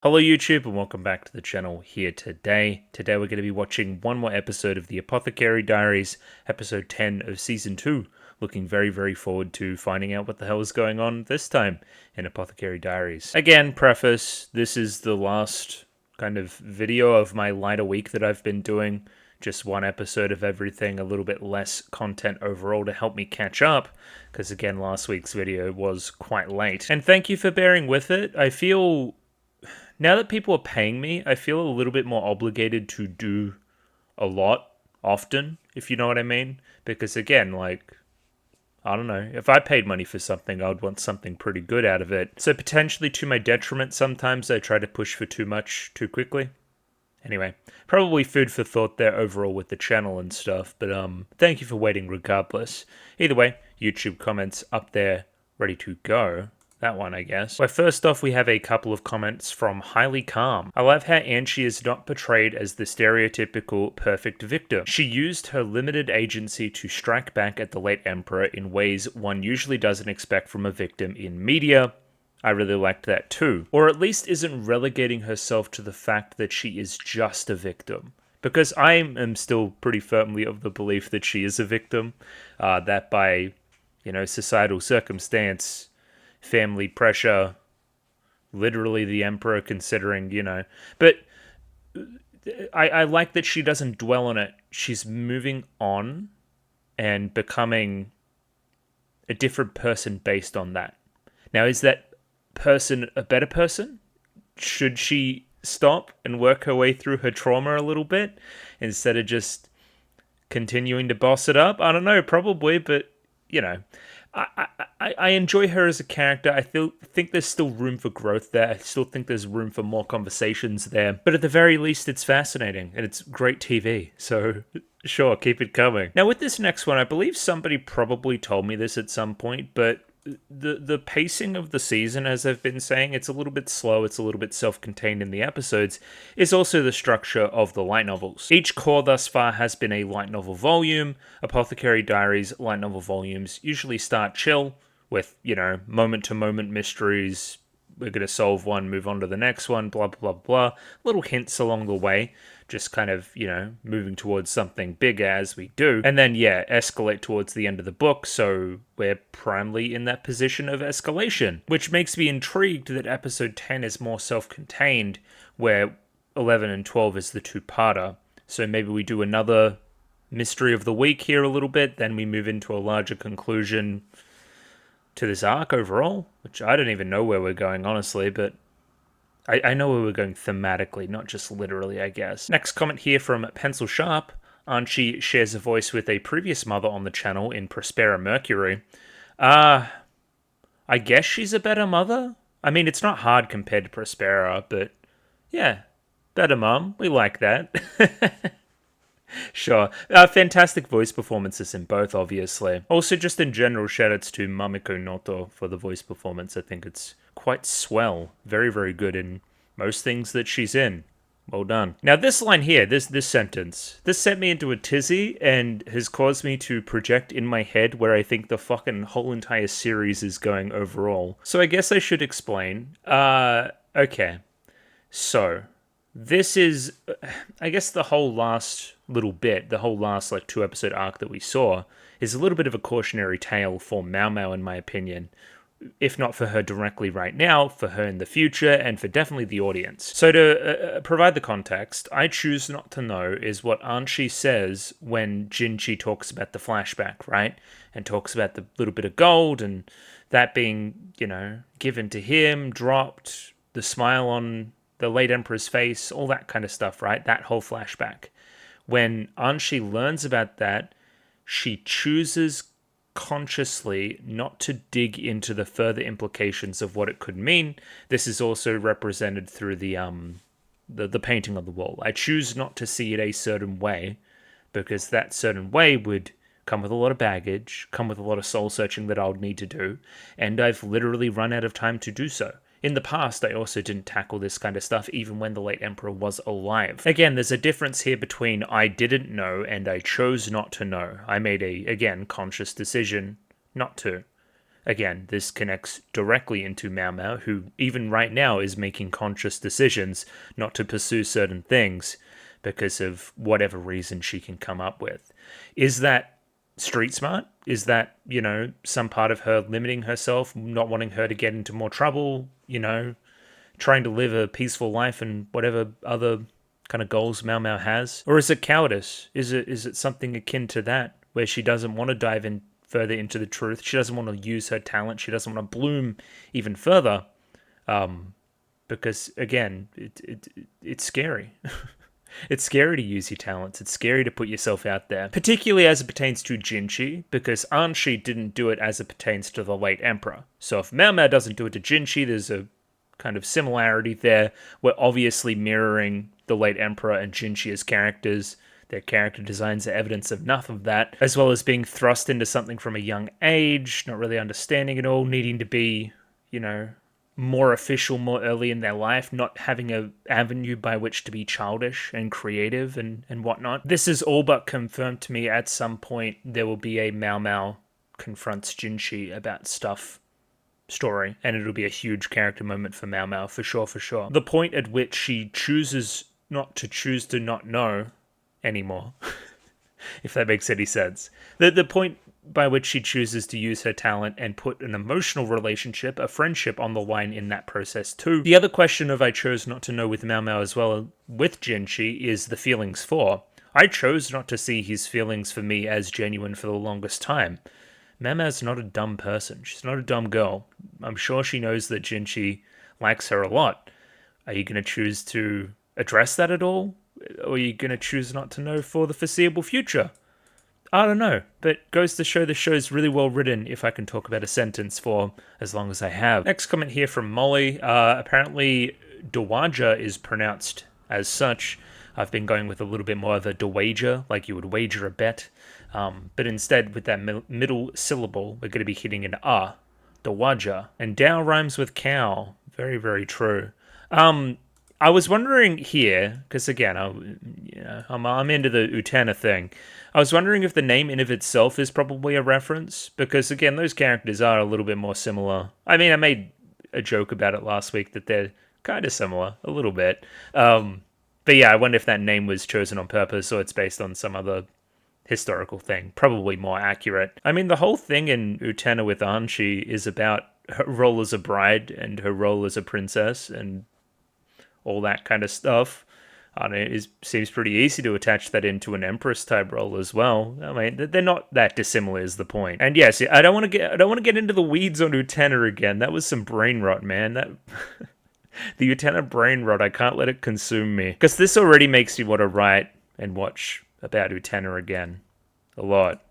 Hello YouTube and welcome back to the channel here today. Today we're going to be watching one more episode of the Apothecary Diaries, episode 10 of season 2. Looking very forward to finding out what the hell is going on this time in Apothecary Diaries. Again, preface, this is the last kind of video of my lighter week that I've been doing. Just one episode of everything, a little bit less content overall to help me catch up, because again, last week's video was quite late. And thank you for bearing with it. I feel... now that people are paying me, I feel a little bit more obligated to do a lot often, if you know what I mean. Because again, like, I don't know, if I paid money for something, I would want something pretty good out of it. So potentially to my detriment, sometimes I try to push for too much too quickly. Anyway, probably food for thought there overall with the channel and stuff, but thank you for waiting regardless. Either way, YouTube comments up there, ready to go. That one, I guess. Well, first off, we have a couple of comments from Highly Calm. I love how Anchi is not portrayed as the stereotypical perfect victim. She used her limited agency to strike back at the late Emperor in ways one usually doesn't expect from a victim in media. I really liked that too. Or at least isn't relegating herself to the fact that she is just a victim. Because I am still pretty firmly of the belief that she is a victim. That by, societal circumstance, family pressure, literally the Emperor considering, But I like that she doesn't dwell on it. She's moving on and becoming a different person based on that. Now, is that person a better person? Should she stop and work her way through her trauma a little bit instead of just continuing to boss it up? I don't know, probably, but, I enjoy her as a character. I think there's still room for growth there. I still think there's room for more conversations there. But at the very least, it's fascinating and it's great TV. So sure, keep it coming. Now with this next one, I believe somebody probably told me this at some point, but the pacing of the season, as I've been saying, it's a little bit slow, it's a little bit self-contained in the episodes, is also the structure of the light novels. Each core thus far has been a light novel volume. Apothecary Diaries light novel volumes usually start chill with, moment-to-moment mysteries. We're going to solve one, move on to the next one, blah, blah, blah. Little hints along the way, just kind of, moving towards something bigger as we do. And then, escalate towards the end of the book, so we're primarily in that position of escalation. Which makes me intrigued that episode 10 is more self-contained, where 11 and 12 is the two-parter. So maybe we do another mystery of the week here a little bit, then we move into a larger conclusion to this arc overall, which I don't even know where we're going, honestly, but I know where we're going thematically, not just literally, I guess. Next comment here from Pencil Sharp. Anchi shares a voice with a previous mother on the channel in Prospera Mercury. I guess she's a better mother? I mean, it's not hard compared to Prospera, but yeah, better mum. We like that. Sure. Fantastic voice performances in both, obviously. Also, just in general, shoutouts to Mamiko Noto for the voice performance. I think it's quite swell. Very good in most things that she's in. Well done. Now, this line here, this sentence, this sent me into a tizzy and has caused me to project in my head where I think the fucking whole entire series is going overall. So I guess I should explain. Okay. So, this is, I guess the whole last little bit, the whole last 2-episode arc that we saw, is a little bit of a cautionary tale for Mao Mao, in my opinion. If not for her directly right now, for her in the future, and for definitely the audience. So to provide the context, I choose not to know is what Anchi says when Jinchi talks about the flashback, right? And talks about the little bit of gold, and that being, given to him, dropped, the smile on the late Emperor's face, all that kind of stuff, right? That whole flashback. When Anchi learns about that, she chooses consciously not to dig into the further implications of what it could mean. This is also represented through the painting on the wall. I choose not to see it a certain way, because that certain way would come with a lot of baggage, come with a lot of soul searching that I would need to do, and I've literally run out of time to do so. In the past, I also didn't tackle this kind of stuff even when the late Emperor was alive. Again, there's a difference here between I didn't know and I chose not to know. I made a, again, conscious decision not to. again, this connects directly into Mao Mao, who even right now is making conscious decisions not to pursue certain things because of whatever reason she can come up with. Is that street smart? Is that, some part of her limiting herself, not wanting her to get into more trouble, trying to live a peaceful life and whatever other kind of goals Mao Mao has? Or is it cowardice? Is it something akin to that, where she doesn't want to dive in further into the truth? She doesn't want to use her talent. She doesn't want to bloom even further, because again, it's scary. It's scary to use your talents. It's scary to put yourself out there, particularly as it pertains to Jinchi, because Anshi didn't do it as it pertains to the late Emperor. So if Mao Mao doesn't do it to Jinchi, there's a kind of similarity there. We're obviously mirroring the late Emperor and Jinchi as characters. Their character designs are evidence of enough of that, as well as being thrust into something from a young age, not really understanding it all, needing to be, more official more early in their life, not having an avenue by which to be childish and creative and whatnot. This is all but confirmed to me at some point there will be a Mao Mao confronts Jinchi about stuff story, and it'll be a huge character moment for Mao Mao, for sure. The point at which she chooses to not know anymore, if that makes any sense. The point by which she chooses to use her talent and put an emotional relationship, a friendship on the line in that process too. The other question of I chose not to know with Mao Mao as well with Jinchi is the feelings for. I chose not to see his feelings for me as genuine for the longest time. Mao Mao's not a dumb person. She's not a dumb girl. I'm sure she knows that Jinchi likes her a lot. Are you going to choose to address that at all? Or are you going to choose not to know for the foreseeable future? I don't know, but goes to show the show's really well written if I can talk about a sentence for as long as I have. Next comment here from Molly. Apparently, Dowager is pronounced as such. I've been going with a little bit more of a dowager, like you would wager a bet. But instead, with that middle syllable, we're going to be hitting an Dowager. And Dow rhymes with cow. Very, very true. I was wondering here, because again, I'm into the Utena thing. I was wondering if the name in of itself is probably a reference, because again, those characters are a little bit more similar. I mean, I made a joke about it last week that they're kind of similar, a little bit. But yeah, I wonder if that name was chosen on purpose or it's based on some other historical thing. Probably more accurate. I mean, the whole thing in Utena with Anshi is about her role as a bride and her role as a princess and all that kind of stuff. And it seems pretty easy to attach that into an Empress type role as well. I mean, they're not that dissimilar is the point. And yes, I don't want to get into the weeds on Utena again. That was some brain rot, man. That the Utena brain rot, I can't let it consume me, because this already makes me want to write and watch about Utena again a lot.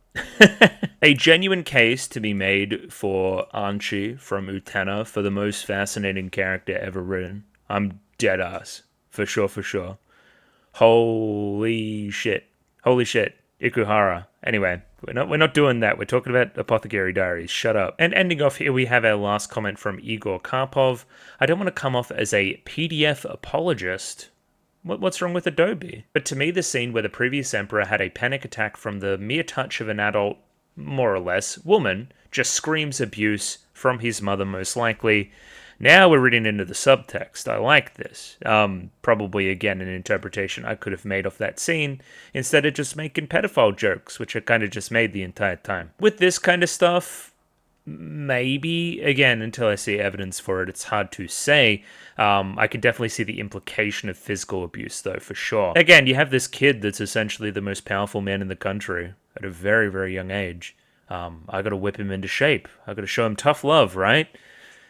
A genuine case to be made for Anshi from Utena for the most fascinating character ever written. I'm dead ass. For sure. Holy shit. Ikuhara. Anyway, we're not doing that. We're talking about Apothecary Diaries. Shut up. And ending off here, we have our last comment from Igor Karpov. I don't want to come off as a PDF apologist. What's wrong with Adobe? But to me, the scene where the previous emperor had a panic attack from the mere touch of an adult, more or less, woman, just screams abuse from his mother most likely. Now we're reading into the subtext. I like this. Probably, again, an interpretation I could have made of that scene, instead of just making pedophile jokes, which I kind of just made the entire time. With this kind of stuff, maybe, again, until I see evidence for it, it's hard to say. I could definitely see the implication of physical abuse, though, for sure. Again, you have this kid that's essentially the most powerful man in the country at a very, very young age. I gotta whip him into shape. I gotta show him tough love, right?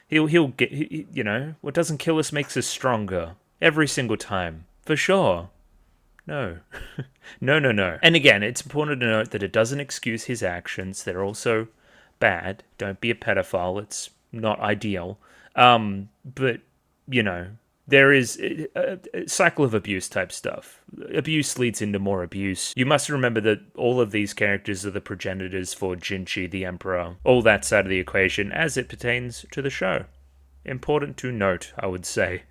He'll get, what doesn't kill us makes us stronger. Every single time. For sure. No. No. And again, it's important to note that it doesn't excuse his actions. They're also bad. Don't be a pedophile. It's not ideal. But, there is a cycle of abuse type stuff. Abuse leads into more abuse. You must remember that all of these characters are the progenitors for Jinchi, the Emperor. All that side of the equation as it pertains to the show. Important to note, I would say.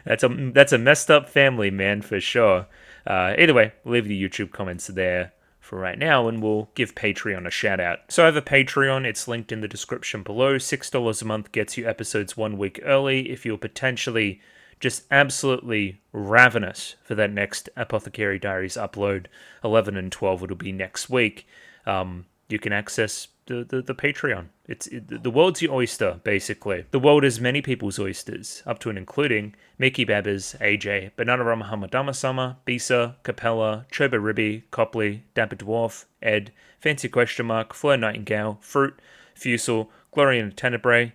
That's a messed up family, man, for sure. Either way, we'll leave the YouTube comments there for right now, and we'll give Patreon a shout out. So I have a Patreon, it's linked in the description below. $6 a month gets you episodes 1 week early. If you're potentially just absolutely ravenous for that next Apothecary Diaries upload, 11 and 12 it'll be next week, you can access the Patreon. The world's your oyster, basically. The world is many people's oysters, up to and including Mickey Babbers, AJ, Bananarama Hamadama-sama, Bisa, Capella, Choba Ribby, Copley, Dapper Dwarf, Ed, Fancy Question Mark, Fleur Nightingale, Fruit, Fusel, Gloria Tenebrae,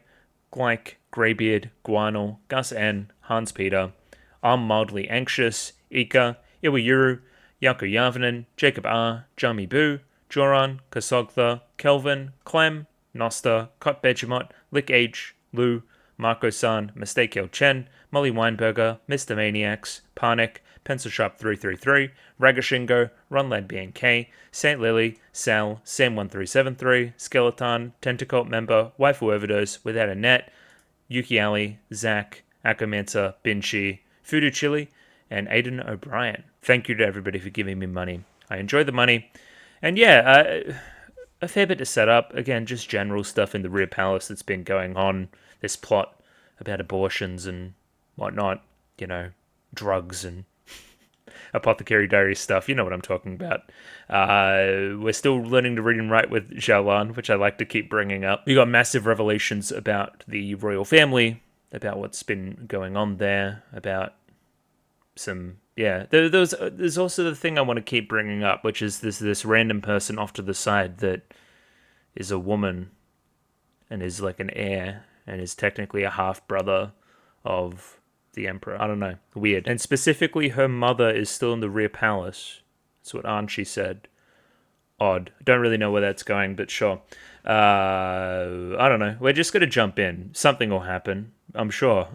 Glyke, Greybeard, Guanal, Gus N, Hans Peter, I'm Mildly Anxious, Ika, Iwayuru, Yako Yavanen, Jacob R, Jami Boo, Joran, Kasogtha, Kelvin, Clem, Nosta, Kot Begemot, Lick H, Lou, Marco-san, Mistake El Chen, Molly Weinberger, Mr. Maniacs, Parnik, Pencil Sharp 333, Ragashingo, Runlad BNK, Saint Lily, Sal, Sam1373, Skeleton, Tentacult Member, Waifu Overdose, Without a Net, Yuki Ali, Zach, Akamansa, Binchi, Fudu Chili, and Aiden O'Brien. Thank you to everybody for giving me money. I enjoy the money. And yeah, a fair bit to set up. Again, just general stuff in the Rear Palace that's been going on. This plot about abortions and whatnot. You know, drugs and Apothecary Diaries stuff. You know what I'm talking about. We're still learning to read and write with Xiaolan, which I like to keep bringing up. We got massive revelations about the royal family, about what's been going on there, about some... Yeah, there's also the thing I want to keep bringing up, which is this random person off to the side that is a woman and is like an heir and is technically a half-brother of the emperor. I don't know. Weird. And specifically, her mother is still in the Rear Palace. That's what Archie said. Odd. Don't really know where that's going, but sure. I don't know. We're just going to jump in. Something will happen, I'm sure.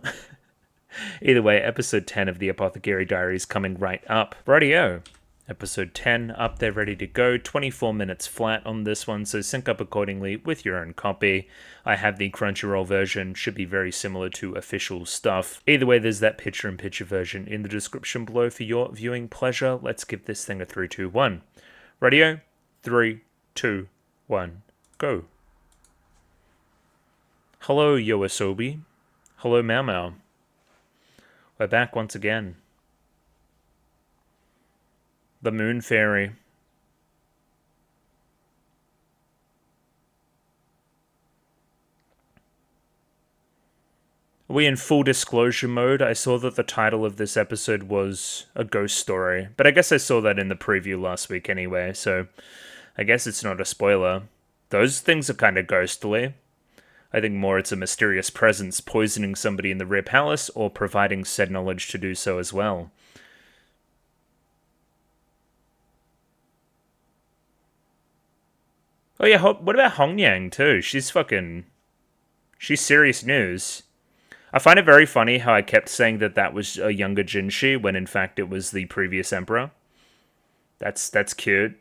Either way, episode 10 of the Apothecary Diaries coming right up. Rightio. Episode 10 up there, ready to go. 24 minutes flat on this one, so sync up accordingly with your own copy. I have the Crunchyroll version, should be very similar to official stuff. Either way, there's that picture-in-picture version in the description below for your viewing pleasure. Let's give this thing a 3, 2, 1. Rightio? 3, 2, 1, go. Hello, Yoasobi. Hello, Mau Mau. We're back once again. The Moon Fairy. Are we in full disclosure mode? I saw that the title of this episode was a ghost story, but I guess I saw that in the preview last week anyway, so I guess it's not a spoiler. Those things are kind of ghostly. I think more it's a mysterious presence poisoning somebody in the Rear Palace or providing said knowledge to do so as well. Oh yeah, what about Hongyang too? She's serious news. I find it very funny how I kept saying that was a younger Jinshi when in fact it was the previous emperor. That's cute.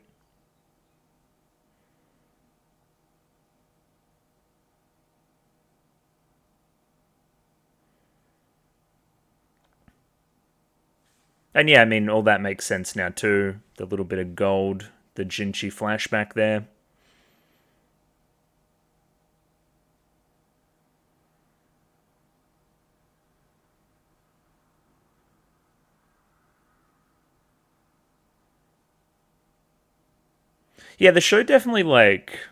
And yeah, I mean, all that makes sense now too. The little bit of gold, the Jinchi flashback there. Yeah, the show definitely, like,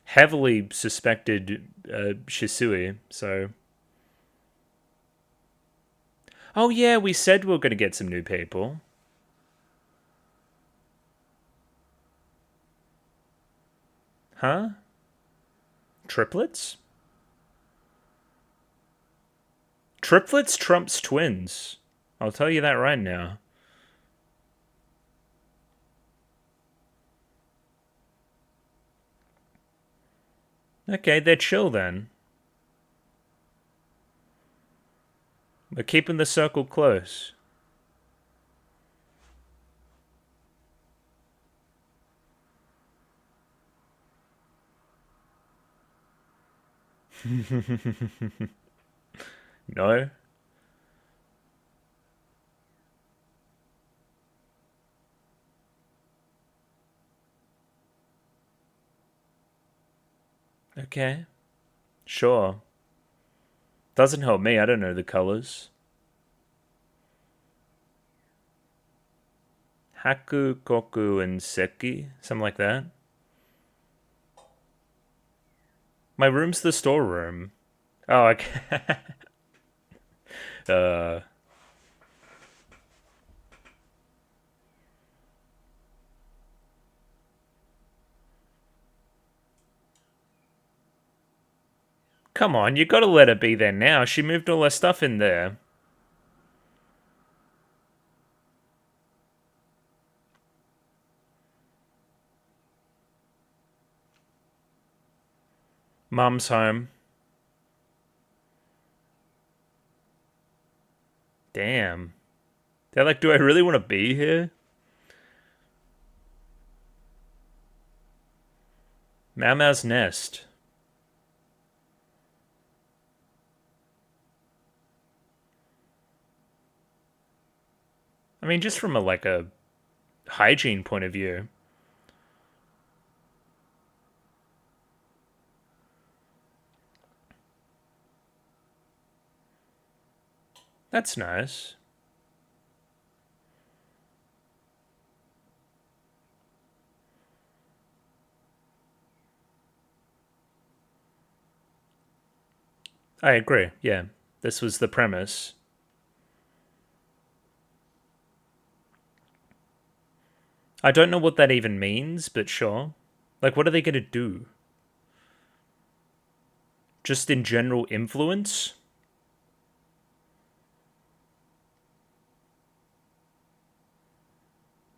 heavily suspected Shisui, so... Oh yeah, we said we were going to get some new people. Huh? Triplets? Triplets trumps twins. I'll tell you that right now. Okay, they're chill then. We're keeping the circle close. No? Okay. Sure. Doesn't help me, I don't know the colors. Haku, Koku, and Seki? Something like that. My room's the storeroom. Oh, okay. uh... Come on, you gotta let her be there now. She moved all her stuff in there. Mum's home. Damn. They're like, do I really want to be here? Mau Mau's nest. I mean, just from a hygiene point of view. That's nice. I agree, yeah. This was the premise. I don't know what that even means, but sure. Like, what are they going to do? Just in general influence?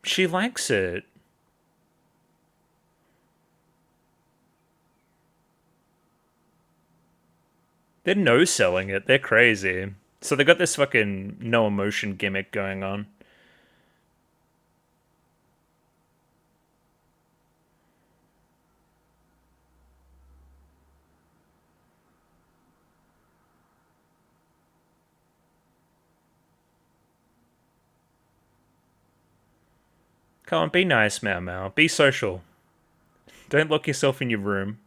She likes it. They're no-selling it. They're crazy. So they got this fucking no emotion gimmick going on. Come on, be nice, Mau Mau. Be social. Don't lock yourself in your room.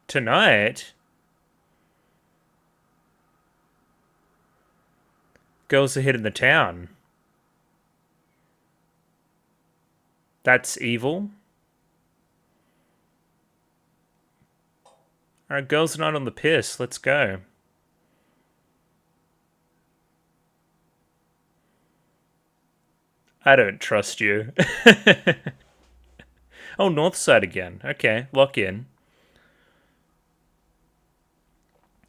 Tonight? Girls are hitting the town. That's evil? Alright, girls are not on the piss. Let's go. I don't trust you. Oh, north side again. Okay, lock in.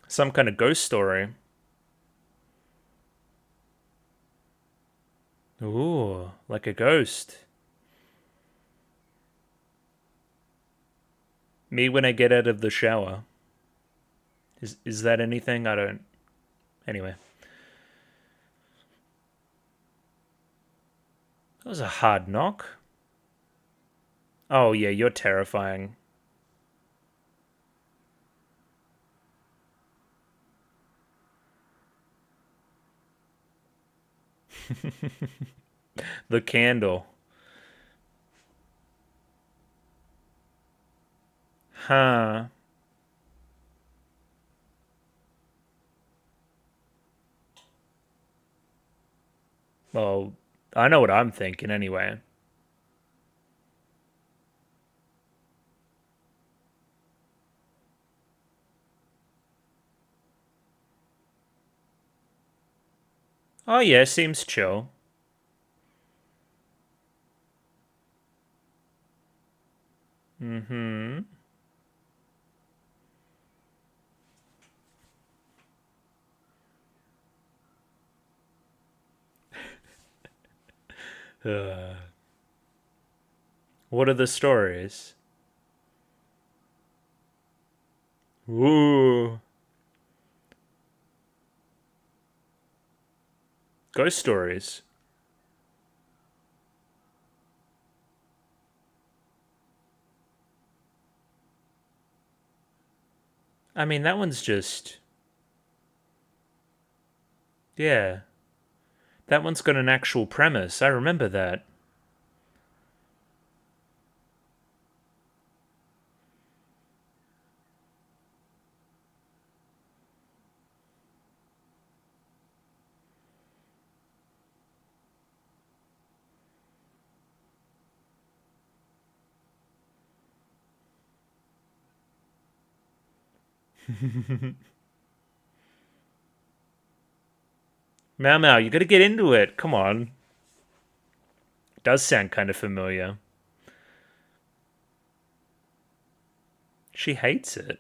Some kind of ghost story. Ooh, like a ghost. Me when I get out of the shower. Is that anything? I don't... Anyway. That was a hard knock. Oh, yeah, you're terrifying. The candle. Huh. Well, I know what I'm thinking anyway. Oh, yeah, seems chill. Mm-hmm. What are the stories? Ooh. Ghost stories. I mean, that one's just... Yeah. That one's got an actual premise. I remember that. Mau Mau, you gotta get into it. Come on. It does sound kind of familiar. She hates it.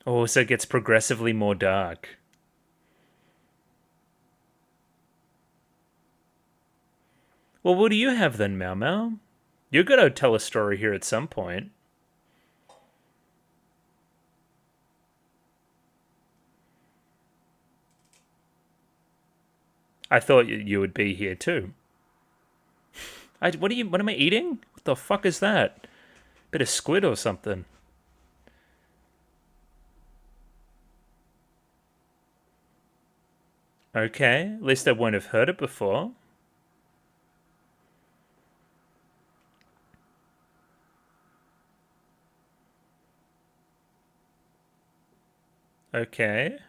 Oh, so it gets progressively more dark. Well, what do you have then, Mau Mau? You're gonna tell a story here at some point. I thought you would be here too. What am I eating? What the fuck is that? Bit of squid or something. Okay, at least I won't have heard it before. Okay.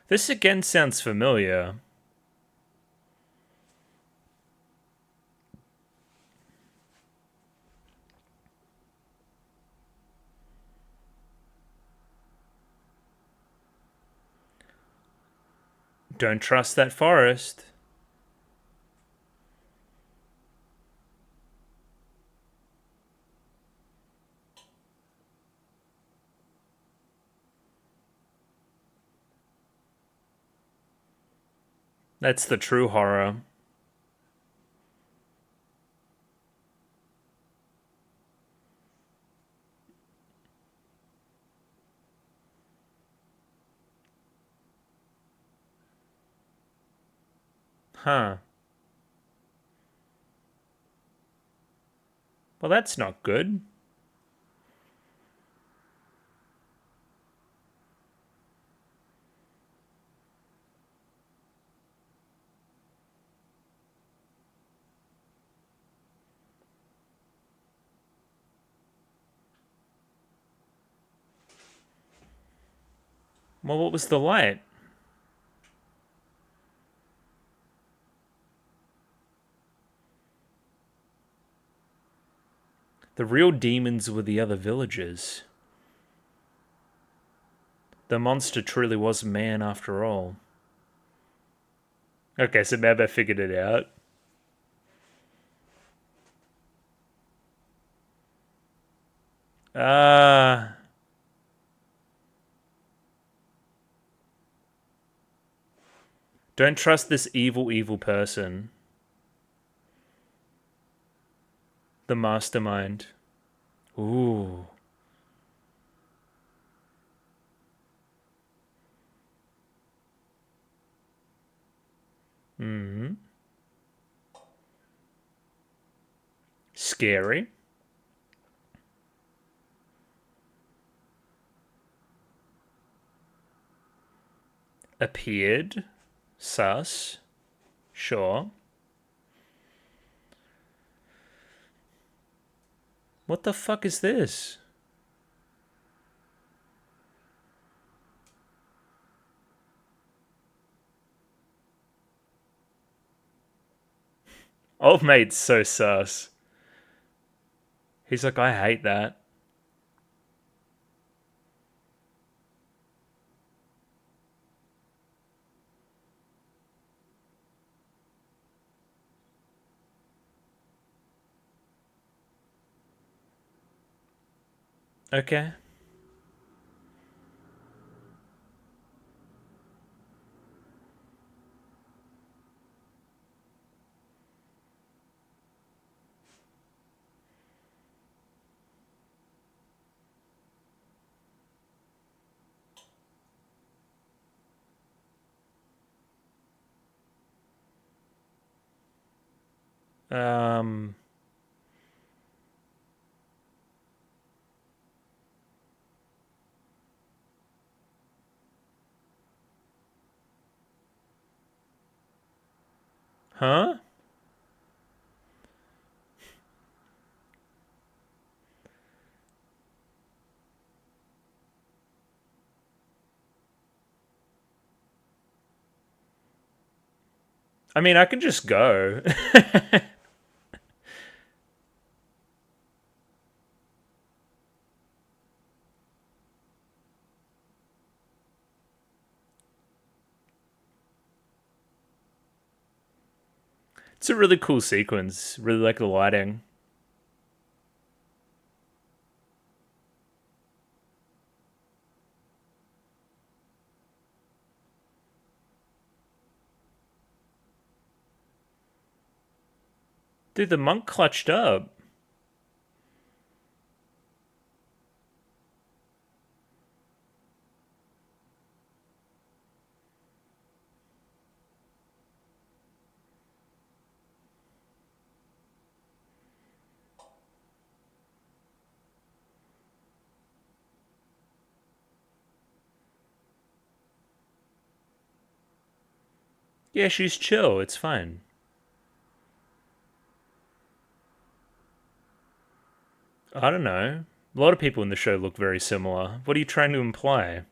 This again sounds familiar. Don't trust that forest. That's the true horror. Huh. Well, that's not good. Well, what was the light? The real demons were the other villagers. The monster truly was a man after all. Okay, so maybe I figured it out. Don't trust this evil, evil person. The mastermind. Ooh. Hmm. Scary. Appeared. Sus. Sure. What the fuck is this? Old mate's so sus. He's like, I hate that. Okay. Um... Huh? I mean, I can just go. It's a really cool sequence. Really like the lighting. Dude, the monk clutched up. Yeah, she's chill. It's fine. I don't know. A lot of people in the show look very similar. What are you trying to imply?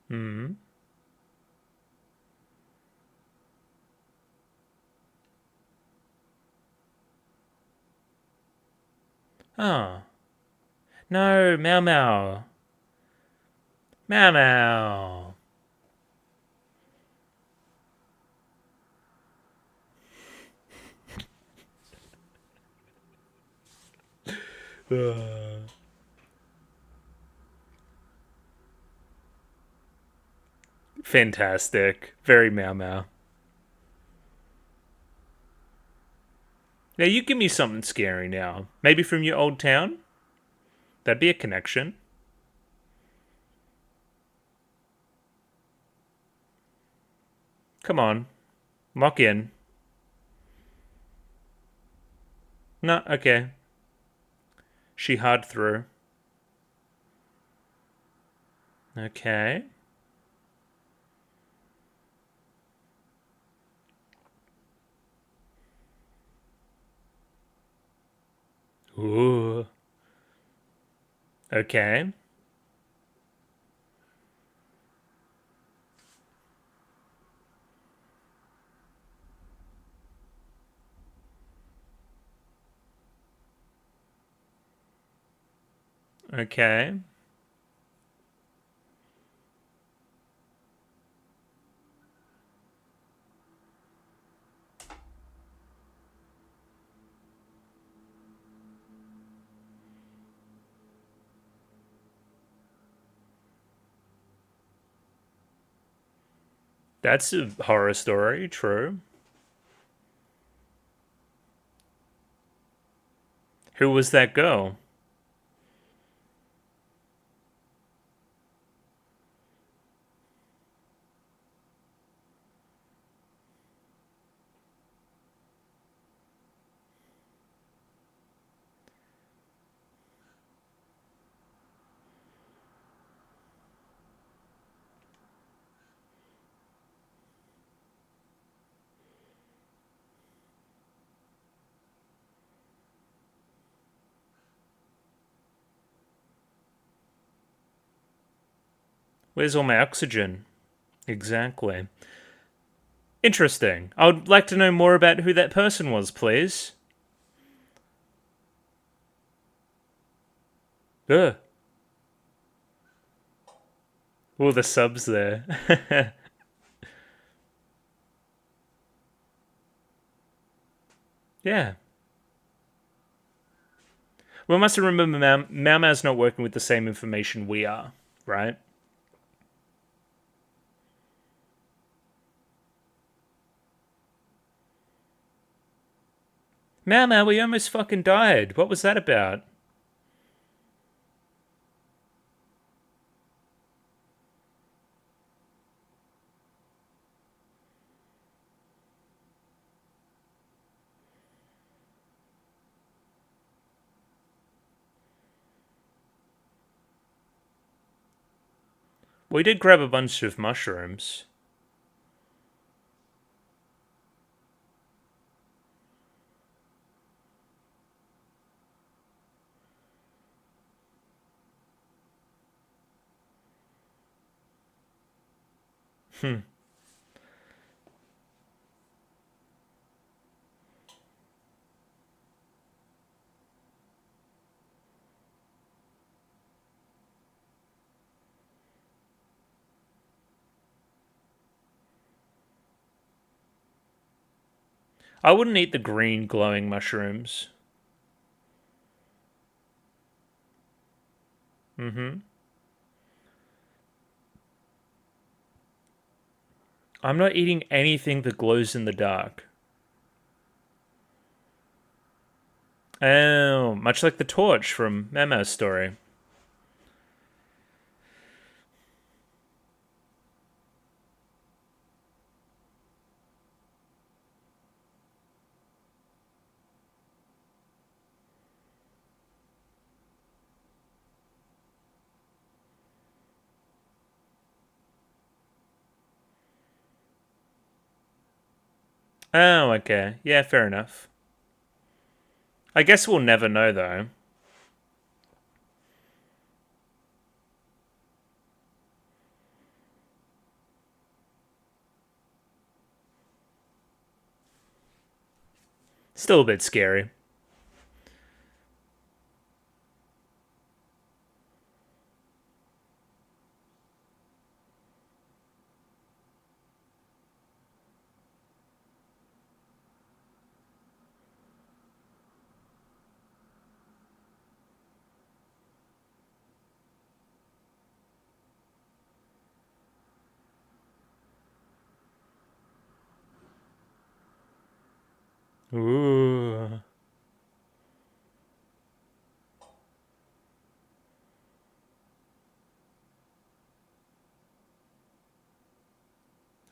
Hmm. Oh. No, Meow Meow. Meow Meow. Fantastic. Very Meow Meow. Now you give me something scary now. Maybe from your old town? That'd be a connection. Come on. Lock in. No, okay. She hard through. Okay. Ooh. Okay. Okay. That's a horror story, true. Who was that girl? Where's all my oxygen? Exactly. Interesting. I would like to know more about who that person was, please. Ugh. All the subs there. Yeah. We must remember Mao Mao's not working with the same information we are, right? Man, we almost fucking died. What was that about? We did grab a bunch of mushrooms. I wouldn't eat the green glowing mushrooms. Mm-hmm. I'm not eating anything that glows in the dark. Oh, much like the torch from Memo's story. Oh, okay. Yeah, fair enough. I guess we'll never know, though. Still a bit scary. Ooh.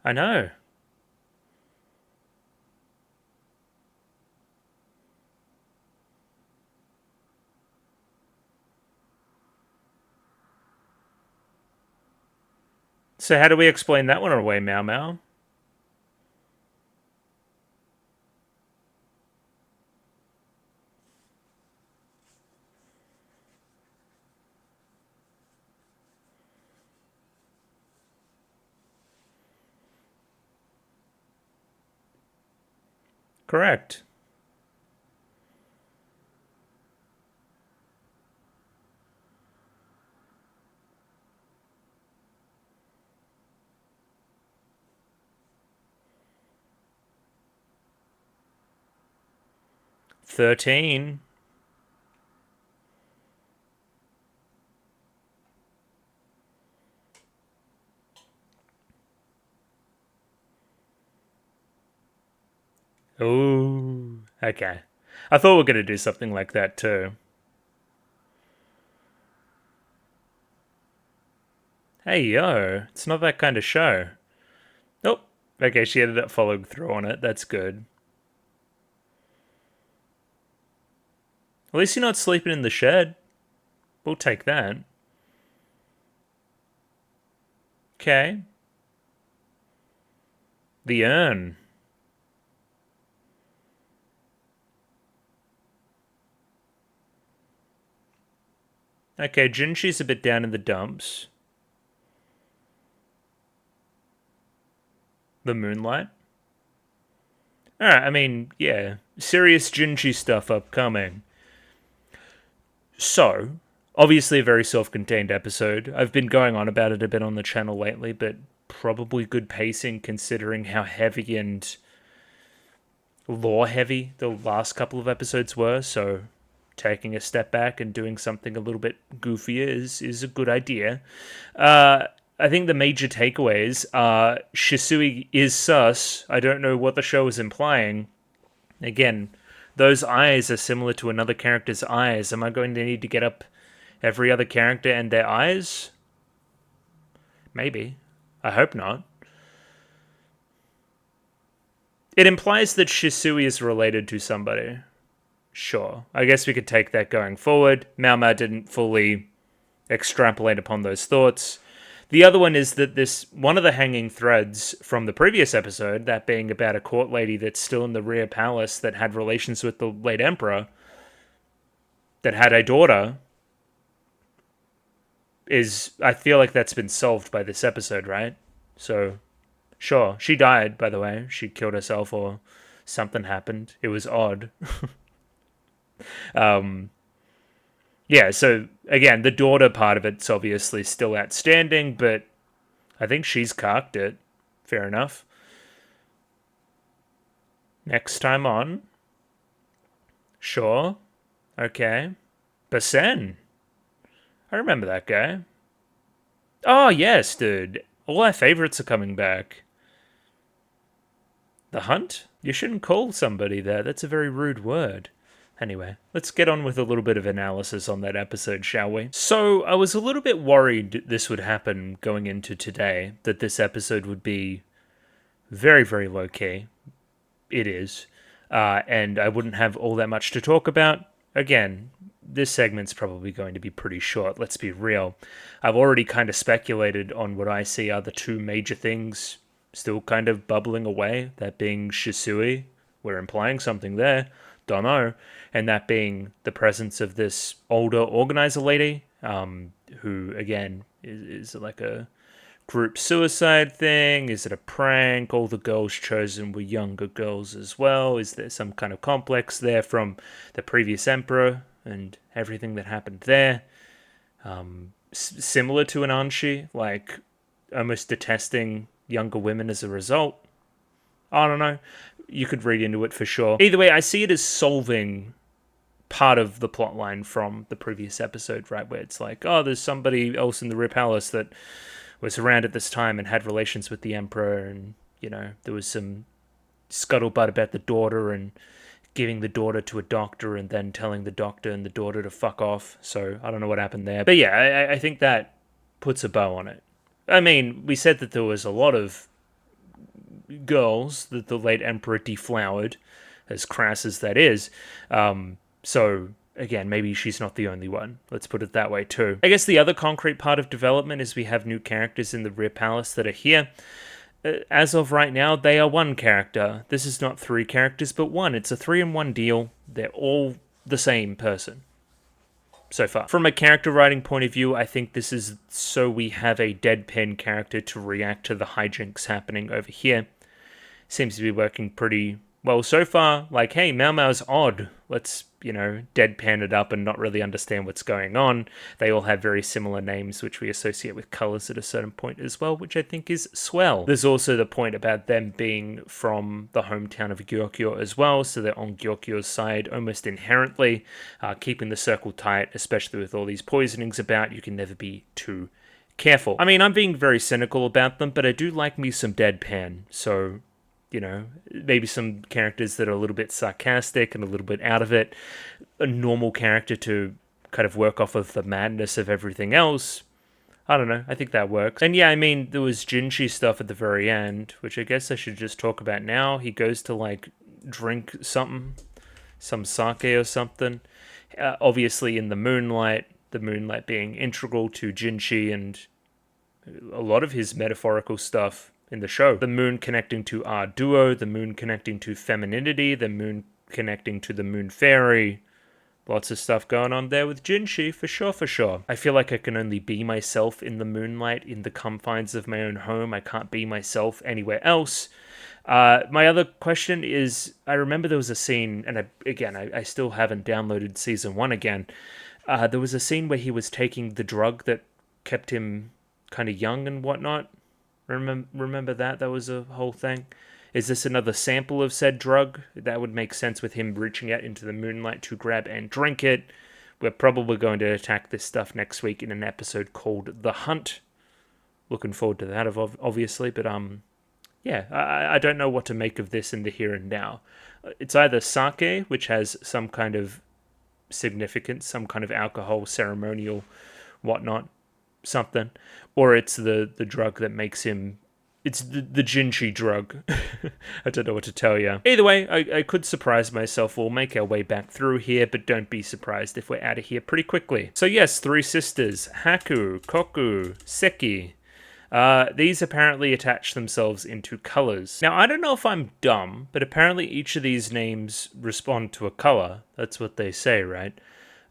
I know. So how do we explain that one away, Mau Mau? Correct. $13. Ooh. Okay. I thought we were going to do something like that too. Hey, yo. It's not that kind of show. Nope. Okay, she ended up following through on it. That's good. At least you're not sleeping in the shed. We'll take that. Okay. The urn. Okay, Jinshi's a bit down in the dumps. The moonlight. Alright, I mean, yeah. Serious Jinshi stuff upcoming. So, obviously a very self-contained episode. I've been going on about it a bit on the channel lately, but probably good pacing considering how heavy and lore heavy the last couple of episodes were, so taking a step back and doing something a little bit goofier is a good idea. I think the major takeaways are Shisui is sus. I don't know what the show is implying. Again, those eyes are similar to another character's eyes. Am I going to need to get up every other character and their eyes? Maybe. I hope not. It implies that Shisui is related to somebody. Sure. I guess we could take that going forward. Mao didn't fully extrapolate upon those thoughts. The other one is that one of the hanging threads from the previous episode, that being about a court lady that's still in the rear palace that had relations with the late emperor, that had a daughter, I feel like that's been solved by this episode, right? So, sure. She died, by the way. She killed herself or something happened. It was odd. Yeah, so again, the daughter part of it's obviously still outstanding, but I think she's cocked it. Fair enough. Next time on. Sure. Okay. Basen. I remember that guy. Oh, yes, dude. All our favorites are coming back. The Hunt? You shouldn't call somebody that. That's a very rude word. Anyway, let's get on with a little bit of analysis on that episode, shall we? So, I was a little bit worried this would happen going into today, that this episode would be very, very low-key. It is. And I wouldn't have all that much to talk about. Again, this segment's probably going to be pretty short, let's be real. I've already kind of speculated on what I see are the two major things still kind of bubbling away, that being Shisui. We're implying something there. Don't know. And that being the presence of this older organizer lady, who, again, is like a group suicide thing? Is it a prank? All the girls chosen were younger girls as well. Is there some kind of complex there from the previous emperor and everything that happened there? Similar to an Anshi, like almost detesting younger women as a result. I don't know. You could read into it for sure. Either way, I see it as solving part of the plotline from the previous episode, right? Where it's like, oh, there's somebody else in the Rear Palace that was around at this time and had relations with the Emperor, and, you know, there was some scuttlebutt about the daughter and giving the daughter to a doctor and then telling the doctor and the daughter to fuck off. So I don't know what happened there. But yeah, I think that puts a bow on it. I mean, we said that there was a lot of girls that the late Emperor deflowered, as crass as that is. So, again, maybe she's not the only one. Let's put it that way, too. I guess the other concrete part of development is we have new characters in the Rear Palace that are here. As of right now, they are one character. This is not three characters, but one. It's a 3-in-1 deal. They're all the same person so far. From a character writing point of view, I think this is so we have a deadpan character to react to the hijinks happening over here. Seems to be working pretty well so far. Like, hey, Mao's odd. Let's, deadpan it up and not really understand what's going on. They all have very similar names, which we associate with colors at a certain point as well, which I think is swell. There's also the point about them being from the hometown of Gyokyo as well, so they're on Gyokyo's side almost inherently, keeping the circle tight, especially with all these poisonings about. You can never be too careful. I mean, I'm being very cynical about them, but I do like me some deadpan, so maybe some characters that are a little bit sarcastic and a little bit out of it. A normal character to kind of work off of the madness of everything else. I don't know. I think that works. And yeah, I mean, there was Jinchi stuff at the very end, which I guess I should just talk about now. He goes to, drink something. Some sake or something. Obviously in the moonlight being integral to Jinchi and a lot of his metaphorical stuff in the show. The moon connecting to our duo, the moon connecting to femininity, the moon connecting to the moon fairy. Lots of stuff going on there with Jinchi, for sure. I feel like I can only be myself in the moonlight, in the confines of my own home. I can't be myself anywhere else. My other question is, I remember there was a scene, and I still haven't downloaded season 1 again. There was a scene where he was taking the drug that kept him kind of young and whatnot. Remember that? That was a whole thing. Is this another sample of said drug? That would make sense with him reaching out into the moonlight to grab and drink it. We're probably going to attack this stuff next week in an episode called The Hunt. Looking forward to that, obviously. But, yeah, I don't know what to make of this in the here and now. It's either sake, which has some kind of significance, some kind of alcohol, ceremonial, whatnot, something, or it's the drug that makes him. It's the Jinchi drug. I don't know what to tell you. Either way, I could surprise myself. We'll make our way back through here, but don't be surprised if we're out of here pretty quickly. So yes, 3 sisters. Haku, Koku, Seki. These apparently attach themselves into colors. Now, I don't know if I'm dumb, but apparently each of these names respond to a color. That's what they say, right?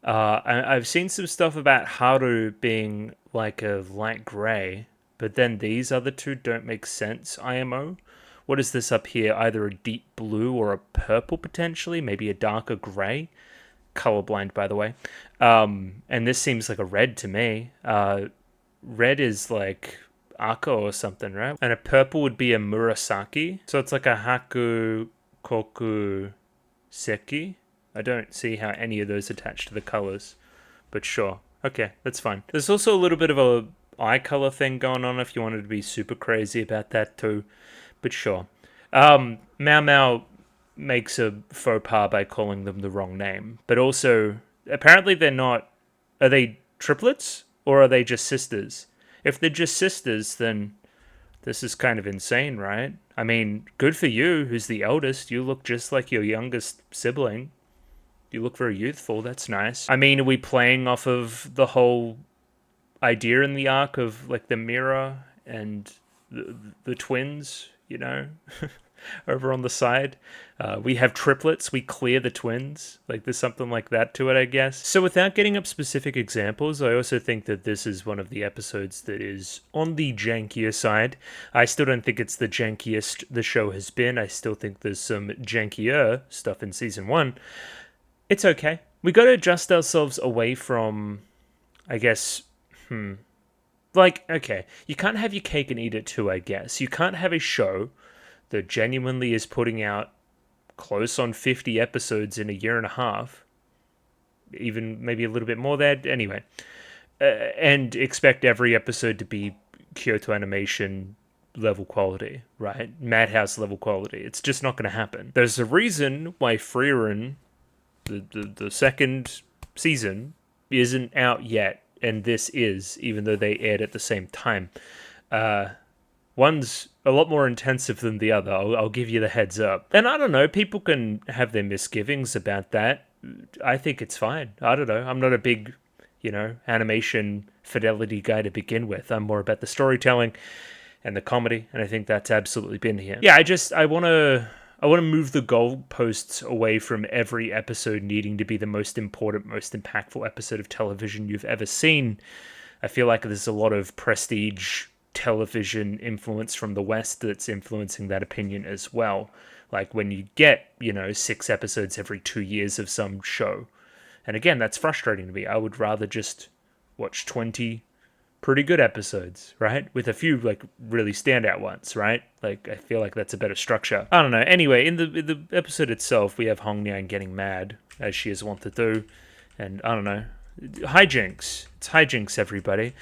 I've seen some stuff about Haru being like a light gray, but then these other two don't make sense, IMO. What is this up here? Either a deep blue or a purple, potentially? Maybe a darker gray? Colorblind, by the way. And this seems like a red to me. Red is like Ako or something, right? And a purple would be a Murasaki. So it's like a Haku, Koku, Seki. I don't see how any of those attach to the colors, but sure. Okay, that's fine. There's also a little bit of a eye color thing going on if you wanted to be super crazy about that too, but sure. Mao Mao makes a faux pas by calling them the wrong name, but also apparently they're not. Are they triplets or are they just sisters? If they're just sisters, then this is kind of insane, right? I mean, good for you, who's the eldest. You look just like your youngest sibling. You look very youthful. That's nice. I mean, are we playing off of the whole idea in the arc of like the mirror and the twins, you know, over on the side? We have triplets. We clear the twins. Like there's something like that to it, I guess. So without getting up specific examples, I also think that this is one of the episodes that is on the jankier side. I still don't think it's the jankiest the show has been. I still think there's some jankier stuff in season 1. It's okay. We got to adjust ourselves away from, I guess, like, okay, you can't have your cake and eat it too, I guess. You can't have a show that genuinely is putting out close on 50 episodes in a year and a half, even maybe a little bit more there, anyway, and expect every episode to be Kyoto Animation level quality, right? Madhouse level quality. It's just not going to happen. There's a reason why Frieren, the second season, isn't out yet, and this is, even though they aired at the same time. One's a lot more intensive than the other, I'll give you the heads up. And I don't know, people can have their misgivings about that. I think it's fine. I don't know, I'm not a big, animation fidelity guy to begin with. I'm more about the storytelling and the comedy, and I think that's absolutely been here. Yeah, I want to move the goalposts away from every episode needing to be the most important, most impactful episode of television you've ever seen. I feel like there's a lot of prestige television influence from the West that's influencing that opinion as well. Like when you get, 6 episodes every 2 years of some show. And again, that's frustrating to me. I would rather just watch 20 pretty good episodes, right? With a few like really standout ones, right? Like I feel like that's a better structure. I don't know. Anyway, in the episode itself, we have Hongniang getting mad, as she is wont to do, and I don't know. Hijinks. It's hijinks, everybody.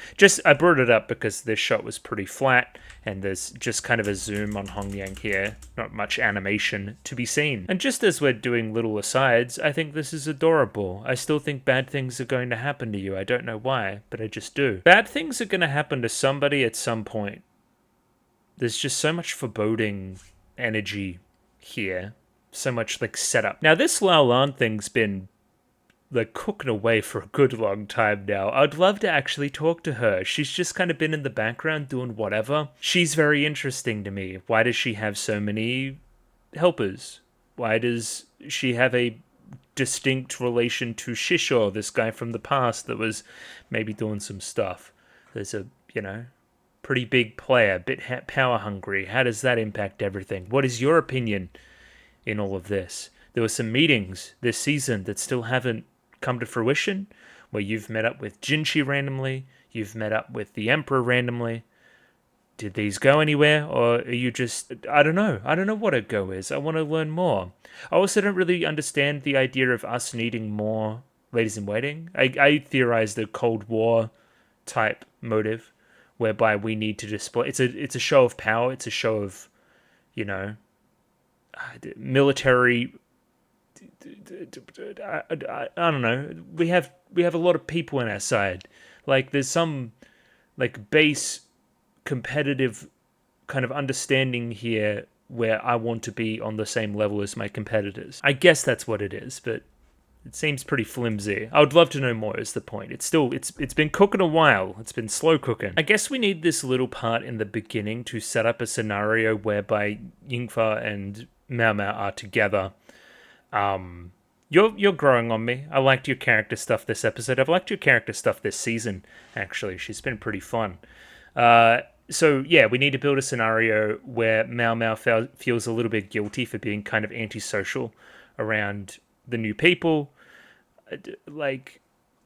I brought it up because this shot was pretty flat, and there's just kind of a zoom on Hongniang here. Not much animation to be seen. And just as we're doing little asides, I think this is adorable. I still think bad things are going to happen to you. I don't know why, but I just do. Bad things are going to happen to somebody at some point. There's just so much foreboding energy here. So much, like, setup. Now, this Lao Lan thing's been like cooking away for a good long time now. I'd love to actually talk to her. She's just kind of been in the background doing whatever. She's very interesting to me. Why does she have so many helpers? Why does she have a distinct relation to Shisho, this guy from the past that was maybe doing some stuff? There's a, pretty big player, a bit power hungry. How does that impact everything? What is your opinion in all of this? There were some meetings this season that still haven't come to fruition, where you've met up with Jinchi randomly, you've met up with the Emperor randomly. Did these go anywhere, or are you just... I don't know what a go is. I want to learn more. I also don't really understand the idea of us needing more ladies-in-waiting. I theorized a Cold War type motive, whereby we need to display... It's a show of power, it's a show of, military. I don't know. We have a lot of people on our side. Like there's some like base competitive kind of understanding here where I want to be on the same level as my competitors. I guess that's what it is, but it seems pretty flimsy. I would love to know more is the point. It's been cooking a while. It's been slow cooking. I guess we need this little part in the beginning to set up a scenario whereby Yingfa and Mao Mao are together. You're growing on me. I liked your character stuff this episode. I've liked your character stuff this season, actually. She's been pretty fun. So, yeah, we need to build a scenario where Mao Mao feels a little bit guilty for being kind of antisocial around the new people. Like,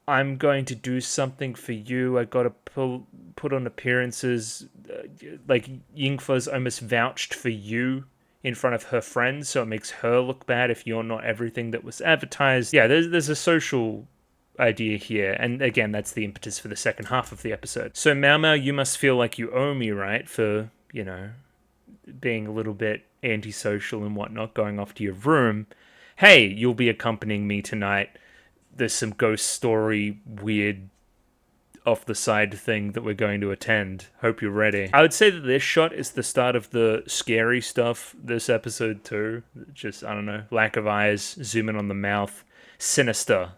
I'm going to do something for you. I got to put on appearances. Like, Yingfa's almost vouched for you in front of her friends, so it makes her look bad if you're not everything that was advertised. Yeah, there's a social idea here, and again, that's the impetus for the second half of the episode. So Mao Mao, you must feel like you owe me, right, for, you know, being a little bit antisocial and whatnot, going off to your room. Hey, you'll be accompanying me tonight. There's some ghost story, weird, off the side thing that we're going to attend. Hope you're ready. I would say that this shot is the start of the scary stuff this episode too. Just, I don't know, lack of eyes, zoom in on the mouth. Sinister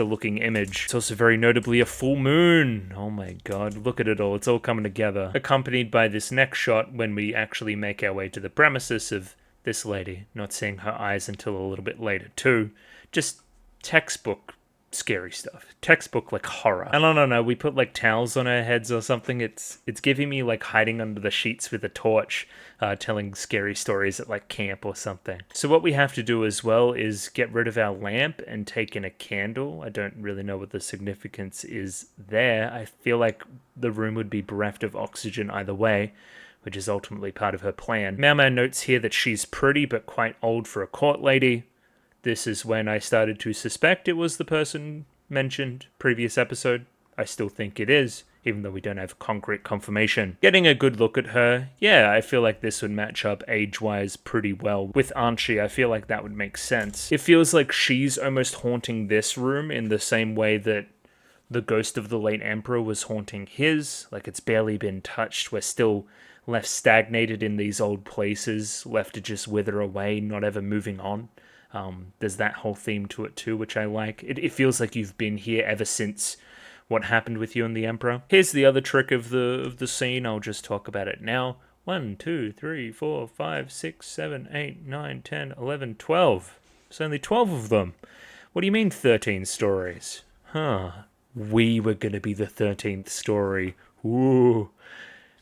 looking image. It's also very notably a full moon. Oh my god, look at it all. It's all coming together. Accompanied by this next shot when we actually make our way to the premises of this lady, not seeing her eyes until a little bit later too. Just textbook scary stuff. Textbook like horror. I don't know, we put like towels on our heads or something. It's giving me like hiding under the sheets with a torch, telling scary stories at like camp or something. So what we have to do as well is get rid of our lamp and take in a candle. I don't really know what the significance is there. I feel like the room would be bereft of oxygen either way, which is ultimately part of her plan. Mao Mao notes here that she's pretty but quite old for a court lady. This is when I started to suspect it was the person mentioned previous episode. I still think it is, even though we don't have concrete confirmation. Getting a good look at her, yeah, I feel like this would match up age-wise pretty well with Archie. I feel like that would make sense. It feels like she's almost haunting this room in the same way that the ghost of the late emperor was haunting his. Like, it's barely been touched. We're still left stagnated in these old places, left to just wither away, not ever moving on. There's that whole theme to it too, which I like. It feels like you've been here ever since what happened with you and the Emperor. Here's the other trick of the scene. I'll just talk about it now. 1, 2, 3, 4, 5, 6, 7, 8, 9, 10, 11, 12. There's only 12 of them. What do you mean 13 stories? Huh. We were going to be the 13th story. Ooh.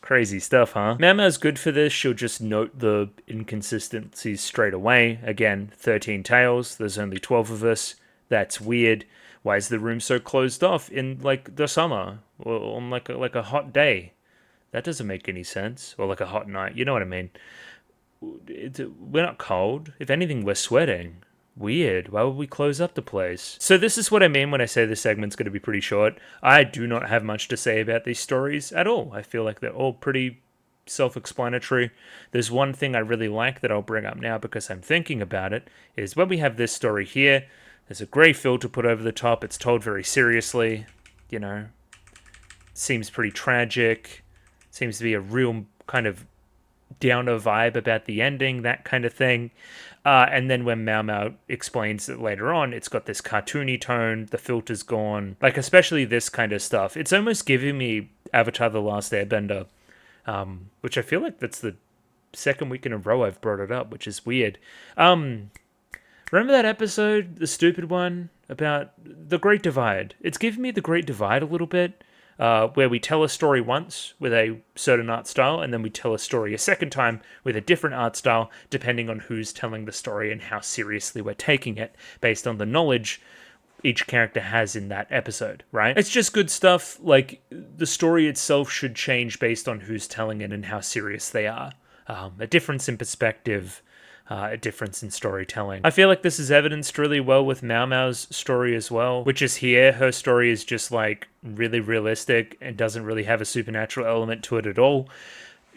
Crazy stuff, huh? Mao Mao's good for this. She'll just note the inconsistencies straight away. Again, 13 tails. There's only 12 of us. That's weird. Why is the room so closed off in, like, the summer? Or on, like a hot day? That doesn't make any sense. Or, like, a hot night. You know what I mean? We're not cold. If anything, we're sweating. Weird. Why would we close up the place? So this is what I mean when I say this segment's going to be pretty short. I do not have much to say about these stories at all. I feel like they're all pretty self-explanatory. There's one thing I really like that I'll bring up now because I'm thinking about it, is when we have this story here, there's a grey filter put over the top. It's told very seriously, you know. Seems pretty tragic. Seems to be a real kind of downer vibe about the ending, that kind of thing. And then when Mao Mao explains it later on, it's got this cartoony tone, the filter's gone. Like, especially this kind of stuff. It's almost giving me Avatar The Last Airbender, which I feel like that's the second week in a row I've brought it up, which is weird. Remember that episode, the stupid one, about The Great Divide? It's giving me The Great Divide a little bit. Where we tell a story once with a certain art style, and then we tell a story a second time with a different art style, depending on who's telling the story and how seriously we're taking it, based on the knowledge each character has in that episode, right? It's just good stuff. Like, the story itself should change based on who's telling it and how serious they are. A difference in perspective, a difference in storytelling. I feel like this is evidenced really well with Mao Mao's story as well, which is here. Her story is just like really realistic and doesn't really have a supernatural element to it at all.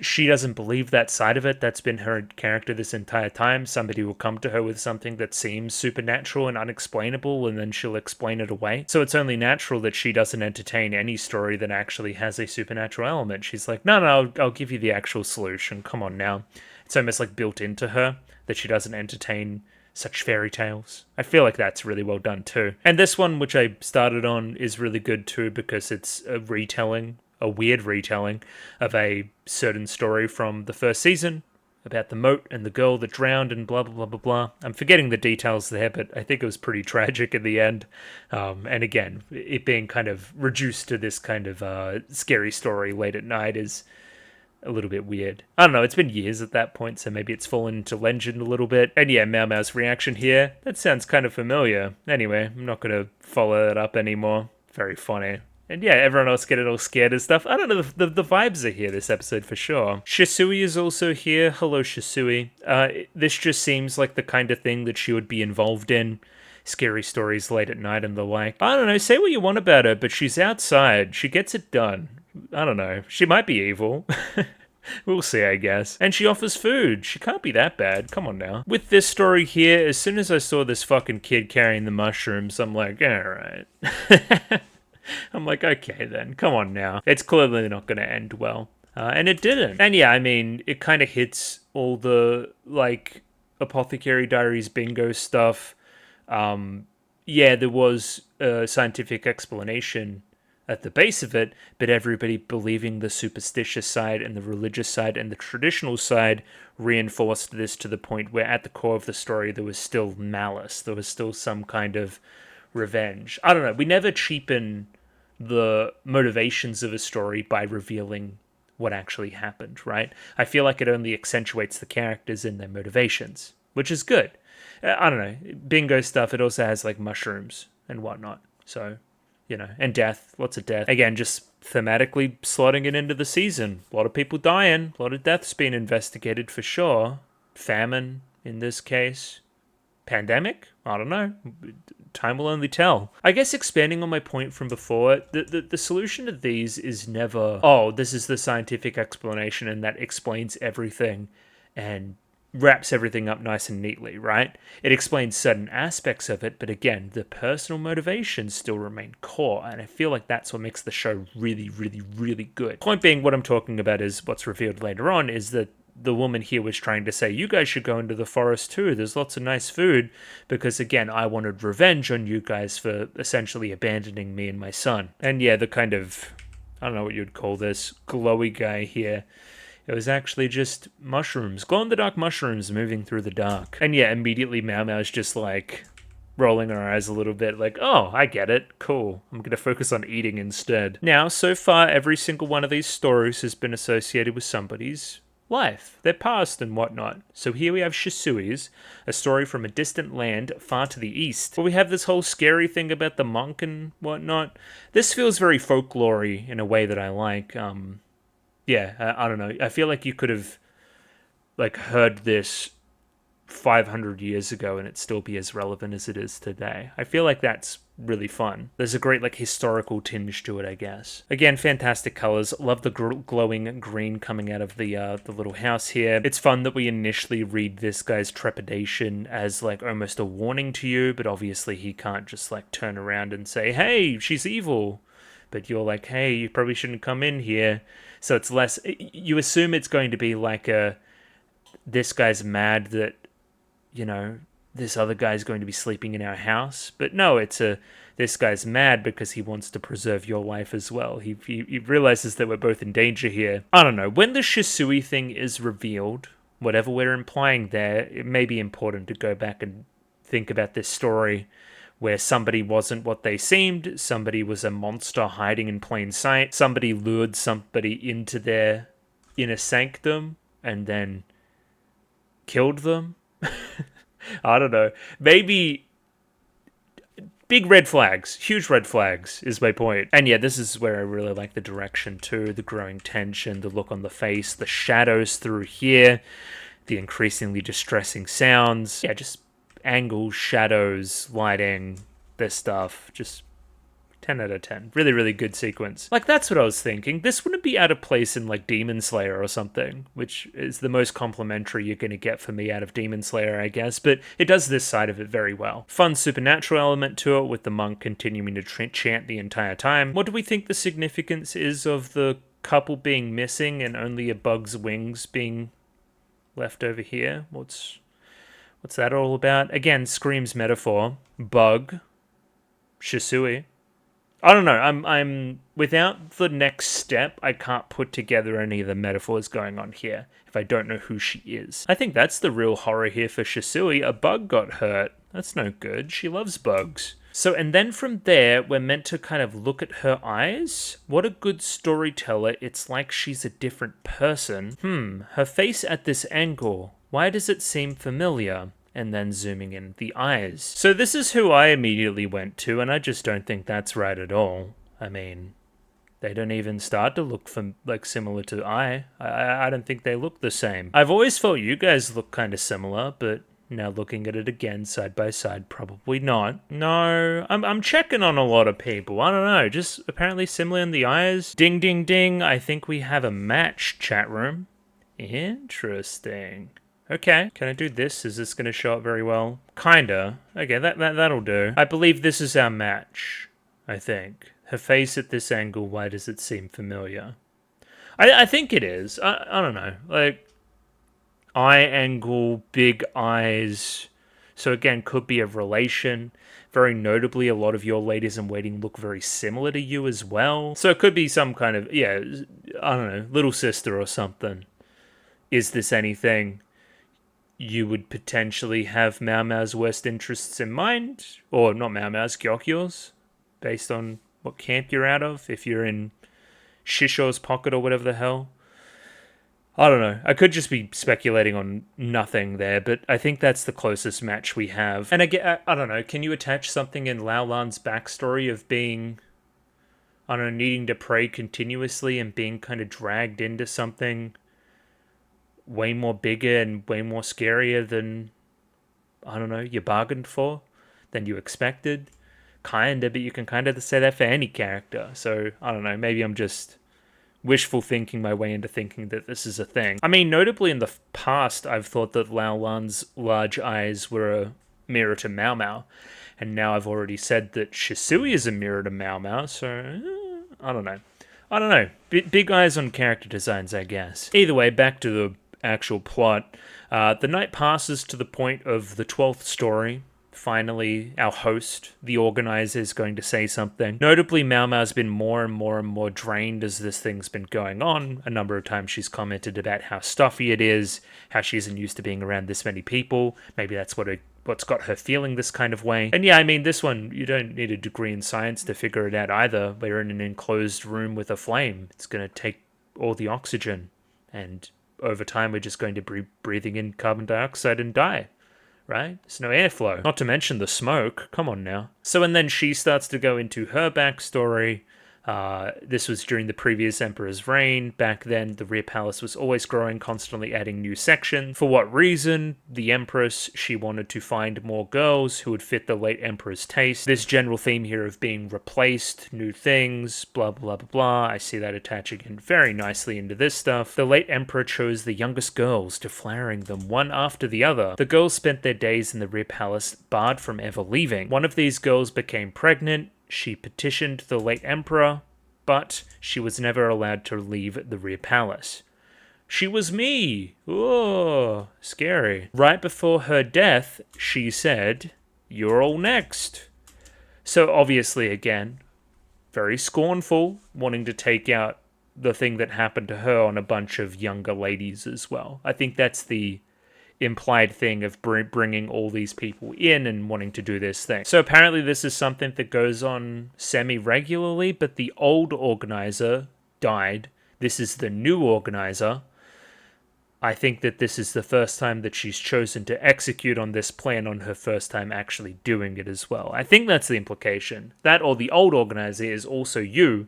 she doesn't believe that side of it. That's been her character this entire time. Somebody will come to her with something that seems supernatural and unexplainable, and then she'll explain it away. So it's only natural that she doesn't entertain any story that actually has a supernatural element. She's like, no, I'll give you the actual solution. Come on now. It's almost like built into her that she doesn't entertain such fairy tales. I feel like that's really well done too. And this one, which I started on, is really good too because it's a retelling, a weird retelling of a certain story from the first season about the moat and the girl that drowned and blah, blah, blah, blah, blah. I'm forgetting the details there, but I think it was pretty tragic in the end. And again, it being kind of reduced to this kind of scary story late at night is a little bit weird. I don't know, it's been years at that point, so maybe it's fallen into legend a little bit. And yeah, Mao Mao's reaction here, that sounds kind of familiar. Anyway, I'm not going to follow that up anymore. Very funny. And yeah, everyone else getting all scared and stuff. I don't know, the vibes are here this episode for sure. Shisui is also here. Hello, Shisui. This just seems like the kind of thing that she would be involved in. Scary stories late at night and the like. I don't know, say what you want about her, but she's outside. She gets it done. I don't know. She might be evil. We'll see, I guess. And she offers food. She can't be that bad. Come on now. With this story here, as soon as I saw this fucking kid carrying the mushrooms, I'm like, alright. I'm like, okay then. Come on now. It's clearly not going to end well. And it didn't. And yeah, I mean, it kind of hits all the, like, Apothecary Diaries bingo stuff. Yeah, there was a scientific explanation at the base of it, but everybody believing the superstitious side and the religious side and the traditional side reinforced this to the point where at the core of the story there was still malice. There was still some kind of revenge. I don't know. We never cheapen the motivations of a story by revealing what actually happened, right? I feel like it only accentuates the characters and their motivations, which is good. I don't know. Bingo stuff, it also has like mushrooms and whatnot. So, you know, and death, lots of death. Again, just thematically slotting it into the season. A lot of people dying, a lot of deaths being investigated for sure. Famine in this case. Pandemic? I don't know. Time will only tell. I guess expanding on my point from before, the solution to these is never, oh, this is the scientific explanation and that explains everything and wraps everything up nice and neatly, right? It explains certain aspects of it, but again, the personal motivations still remain core, and I feel like that's what makes the show really, really, really good. Point being, what I'm talking about is what's revealed later on is that the woman here was trying to say, you guys should go into the forest too, there's lots of nice food, because again, I wanted revenge on you guys for essentially abandoning me and my son. And yeah, the kind of, I don't know what you'd call this, glowy guy here, it was actually just mushrooms, glow-in-the-dark mushrooms moving through the dark. And yeah, immediately Mao Mao's just like rolling her eyes a little bit like, oh, I get it, cool. I'm going to focus on eating instead. Now, so far, every single one of these stories has been associated with somebody's life, their past and whatnot. So here we have Shisui's, a story from a distant land far to the east, where we have this whole scary thing about the monk and whatnot. This feels very folklory in a way that I like. Yeah, I don't know. I feel like you could have like heard this 500 years ago and it still be as relevant as it is today. I feel like that's really fun. There's a great like historical tinge to it, I guess. Again, fantastic colors. Love the glowing green coming out of the little house here. It's fun that we initially read this guy's trepidation as like almost a warning to you, but obviously he can't just like turn around and say, hey, she's evil. But you're like, hey, you probably shouldn't come in here. So it's less, you assume it's going to be like this guy's mad that, you know, this other guy's going to be sleeping in our house. But no, it's this guy's mad because he wants to preserve your life as well. He realizes that we're both in danger here. I don't know, when the Shisui thing is revealed, whatever we're implying there, it may be important to go back and think about this story where somebody wasn't what they seemed, somebody was a monster hiding in plain sight, somebody lured somebody into their inner sanctum and then killed them. I don't know. Maybe big red flags, huge red flags is my point. And yeah, this is where I really like the direction too, the growing tension, the look on the face, the shadows through here, the increasingly distressing sounds. Yeah, just angles, shadows, lighting, this stuff, just 10 out of 10. Really, really good sequence. Like, that's what I was thinking. This wouldn't be out of place in, like, Demon Slayer or something, which is the most complimentary you're going to get from me out of Demon Slayer, I guess, but it does this side of it very well. Fun supernatural element to it, with the monk continuing to chant the entire time. What do we think the significance is of the couple being missing and only a bug's wings being left over here? What's that all about? Again, screams metaphor. Bug. Shisui. I don't know. I'm without the next step, I can't put together any of the metaphors going on here if I don't know who she is. I think that's the real horror here for Shisui. A bug got hurt. That's no good. She loves bugs. So, and then from there, we're meant to kind of look at her eyes. What a good storyteller. It's like she's a different person. Her face at this angle. Why does it seem familiar? And then zooming in the eyes. So this is who I immediately went to, and I just don't think that's right at all. I mean, they don't even start to look similar to I don't think they look the same. I've always felt you guys look kind of similar, but now looking at it again side by side, probably not. No, I'm checking on a lot of people. I don't know, just apparently similar in the eyes. Ding, ding, ding. I think we have a match, chat room. Interesting. Okay, can I do this? Is this going to show up very well? Kinda. Okay, that'll do. I believe this is our match, I think. Her face at this angle, why does it seem familiar? I think it is. I don't know. Like, eye angle, big eyes. So again, could be a relation. Very notably, a lot of your ladies in waiting look very similar to you as well. So it could be some kind of, yeah, I don't know, little sister or something. Is this anything you would potentially have Mao Mao's worst interests in mind? Or not Mao Mao's, Gyokyo's, based on what camp you're out of, if you're in Shisho's pocket or whatever the hell. I don't know. I could just be speculating on nothing there, but I think that's the closest match we have. And again, I don't know, can you attach something in Lao Lan's backstory of being, I don't know, needing to pray continuously and being kind of dragged into something way more bigger and way more scarier than, I don't know, you bargained for, than you expected? Kinda, but you can kind of say that for any character. So, I don't know, maybe I'm just wishful thinking my way into thinking that this is a thing. I mean, notably in the past, I've thought that Lao Lan's large eyes were a mirror to Mao Mao, and now I've already said that Shisui is a mirror to Mao Mao, so I don't know. Big eyes on character designs, I guess. Either way, back to the actual plot. The night passes to the point of the 12th story. Finally, our host, the organizer, is going to say something. Notably, Mao Mao's been more and more drained as this thing's been going on. A number of times she's commented about how stuffy it is, how she isn't used to being around this many people. Maybe that's what's got her feeling this kind of way. And yeah, I mean, this one, you don't need a degree in science to figure it out either. We're in an enclosed room with a flame. It's going to take all the oxygen, and over time, we're just going to be breathing in carbon dioxide and die, right? There's no airflow. Not to mention the smoke. Come on now. So, and then she starts to go into her backstory. This was during the previous emperor's reign. Back then, the rear palace was always growing, constantly adding new sections. For what reason? The empress, she wanted to find more girls who would fit the late emperor's taste. This general theme here of being replaced, new things, blah, blah, blah, blah. I see that attaching in very nicely into this stuff. The late emperor chose the youngest girls, deflowering them one after the other. The girls spent their days in the rear palace, barred from ever leaving. One of these girls became pregnant. She petitioned the late emperor, but she was never allowed to leave the rear palace. She was me! Oh, scary. Right before her death, she said, "You're all next." So obviously, again, very scornful, wanting to take out the thing that happened to her on a bunch of younger ladies as well. I think that's the implied thing of bringing all these people in and wanting to do this thing. So apparently this is something that goes on semi-regularly, but the old organizer died. This is the new organizer. I think that this is the first time that she's chosen to execute on this plan on her first time actually doing it as well. I think that's the implication. That or the old organizer is also you,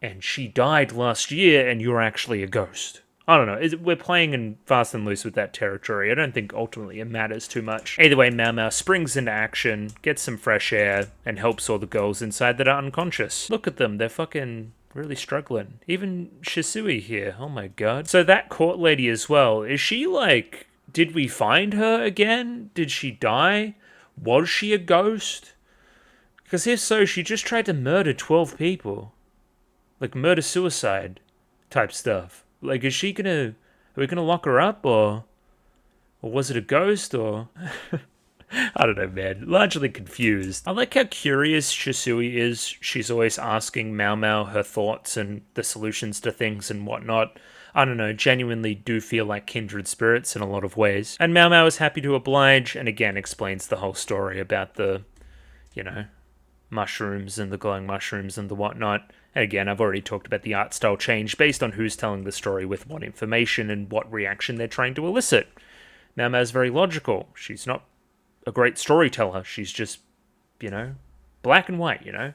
and she died last year and you're actually a ghost. I don't know. We're playing in fast and loose with that territory. I don't think ultimately it matters too much. Either way, Mao Mao springs into action, gets some fresh air, and helps all the girls inside that are unconscious. Look at them. They're fucking really struggling. Even Shisui here. Oh my god. So that court lady as well. Is she like... Did we find her again? Did she die? Was she a ghost? Because if so, she just tried to murder 12 people. Like murder-suicide type stuff. Like, is she gonna... Are we gonna lock her up, or was it a ghost, or... I don't know, man. Largely confused. I like how curious Shisui is. She's always asking Mao Mao her thoughts and the solutions to things and whatnot. I don't know, genuinely do feel like kindred spirits in a lot of ways. And Mao Mao is happy to oblige, and again explains the whole story about the, you know, mushrooms and the glowing mushrooms and the whatnot. And again, I've already talked about the art style change based on who's telling the story with what information and what reaction they're trying to elicit. Mao Mao's very logical. She's not a great storyteller. She's just, you know, black and white, you know?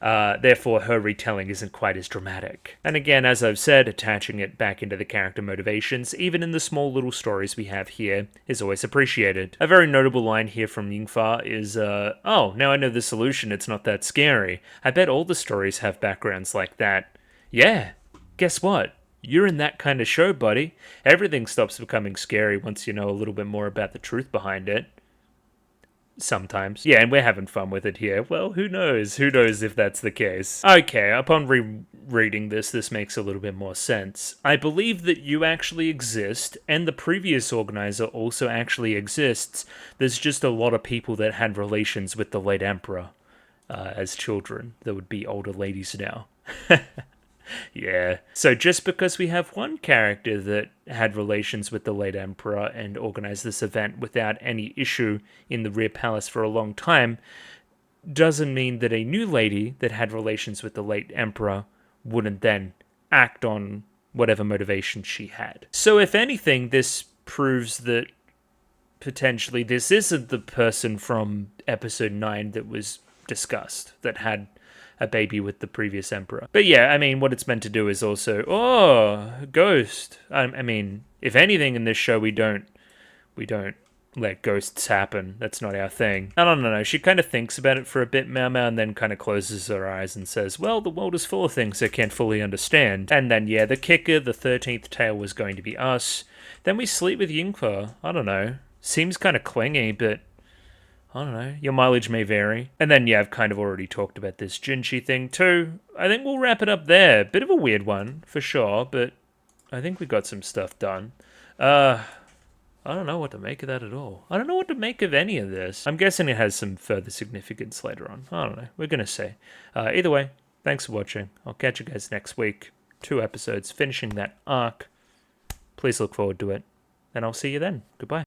Therefore, her retelling isn't quite as dramatic. And again, as I've said, attaching it back into the character motivations, even in the small little stories we have here, is always appreciated. A very notable line here from Yingfa is, oh, now I know the solution, it's not that scary. I bet all the stories have backgrounds like that. Yeah, guess what? You're in that kind of show, buddy. Everything stops becoming scary once you know a little bit more about the truth behind it. Sometimes. Yeah, and we're having fun with it here. Well, who knows? Who knows if that's the case? Okay, upon rereading this makes a little bit more sense. I believe that you actually exist, and the previous organizer also actually exists. There's just a lot of people that had relations with the late emperor as children. There would be older ladies now. Yeah. So just because we have one character that had relations with the late emperor and organized this event without any issue in the rear palace for a long time, doesn't mean that a new lady that had relations with the late emperor wouldn't then act on whatever motivation she had. So if anything, this proves that potentially this isn't the person from episode 9 that was discussed, that had a baby with the previous emperor. But yeah, I mean, what it's meant to do is also, oh, ghost. I mean, if anything in this show, we don't let ghosts happen. That's not our thing. I don't know. She kind of thinks about it for a bit, Mao Mao, and then kind of closes her eyes and says, well, the world is full of things I can't fully understand. And then, yeah, the kicker, the 13th tale was going to be us. Then we sleep with Yingfa. I don't know. Seems kind of clingy, but I don't know, your mileage may vary. And then, yeah, I've kind of already talked about this Jinchi thing too. I think we'll wrap it up there. Bit of a weird one, for sure, but I think we got some stuff done. I don't know what to make of that at all. I don't know what to make of any of this. I'm guessing it has some further significance later on. I don't know, we're gonna see. Either way, thanks for watching. I'll catch you guys next week. 2 episodes, finishing that arc. Please look forward to it. And I'll see you then. Goodbye.